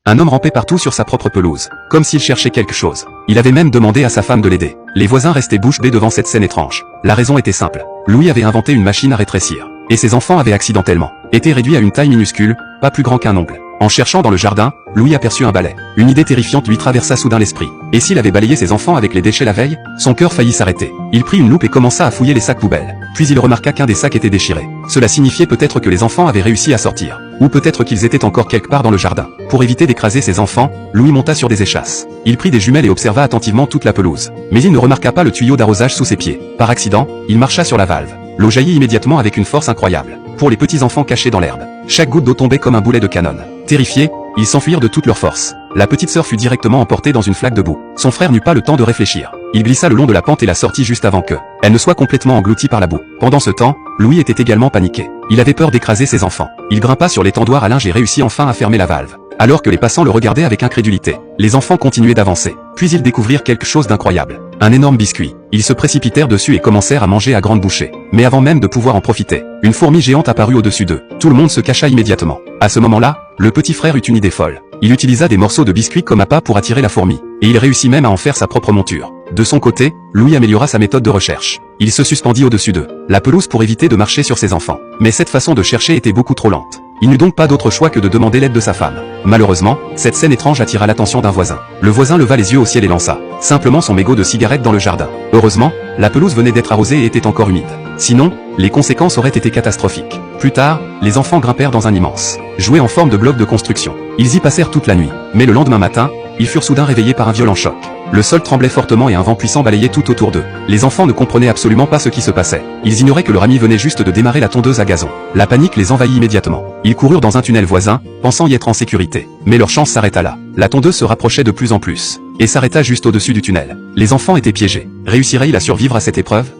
Un homme rampait partout sur sa propre pelouse, comme s'il cherchait quelque chose. Il avait même demandé à sa femme de l'aider. Les voisins restaient bouche bée devant cette scène étrange. La raison était simple. Louis avait inventé une machine à rétrécir. Et ses enfants avaient accidentellement été réduits à une taille minuscule, pas plus grand qu'un ongle. En cherchant dans le jardin, Louis aperçut un balai. Une idée terrifiante lui traversa soudain l'esprit. Et s'il avait balayé ses enfants avec les déchets la veille? Son cœur faillit s'arrêter. Il prit une loupe et commença à fouiller les sacs poubelles. Puis il remarqua qu'un des sacs était déchiré. Cela signifiait peut-être que les enfants avaient réussi à sortir. Ou peut-être qu'ils étaient encore quelque part dans le jardin. Pour éviter d'écraser ses enfants, Louis monta sur des échasses. Il prit des jumelles et observa attentivement toute la pelouse. Mais il ne remarqua pas le tuyau d'arrosage sous ses pieds. Par accident, il marcha sur la valve. L'eau jaillit immédiatement avec une force incroyable. Pour les petits enfants cachés dans l'herbe, chaque goutte d'eau tombait comme un boulet de canon. Terrifiés, ils s'enfuirent de toute leur force. La petite sœur fut directement emportée dans une flaque de boue. Son frère n'eut pas le temps de réfléchir. Il glissa le long de la pente et la sortit juste avant que elle ne soit complètement engloutie par la boue. Pendant ce temps, Louis était également paniqué. Il avait peur d'écraser ses enfants. Il grimpa sur l'étendoir à linge et réussit enfin à fermer la valve. Alors que les passants le regardaient avec incrédulité, les enfants continuaient d'avancer. Puis ils découvrirent quelque chose d'incroyable. Un énorme biscuit. Ils se précipitèrent dessus et commencèrent à manger à grandes bouchées. Mais avant même de pouvoir en profiter, une fourmi géante apparut au-dessus d'eux. Tout le monde se cacha immédiatement. À ce moment-là, le petit frère eut une idée folle. Il utilisa des morceaux de biscuit comme appât pour attirer la fourmi. Et il réussit même à en faire sa propre monture. De son côté, Louis améliora sa méthode de recherche. Il se suspendit au-dessus d'eux, la pelouse pour éviter de marcher sur ses enfants. Mais cette façon de chercher était beaucoup trop lente. Il n'eut donc pas d'autre choix que de demander l'aide de sa femme. Malheureusement, cette scène étrange attira l'attention d'un voisin. Le voisin leva les yeux au ciel et lança simplement son mégot de cigarette dans le jardin. Heureusement, la pelouse venait d'être arrosée et était encore humide. Sinon, les conséquences auraient été catastrophiques. Plus tard, les enfants grimpèrent dans un immense jouet en forme de bloc de construction. Ils y passèrent toute la nuit. Mais le lendemain matin, ils furent soudain réveillés par un violent choc. Le sol tremblait fortement et un vent puissant balayait tout autour d'eux. Les enfants ne comprenaient absolument pas ce qui se passait. Ils ignoraient que leur ami venait juste de démarrer la tondeuse à gazon. La panique les envahit immédiatement. Ils coururent dans un tunnel voisin, pensant y être en sécurité. Mais leur chance s'arrêta là. La tondeuse se rapprochait de plus en plus. Et s'arrêta juste au-dessus du tunnel. Les enfants étaient piégés. Réussirait-il à survivre à cette épreuve?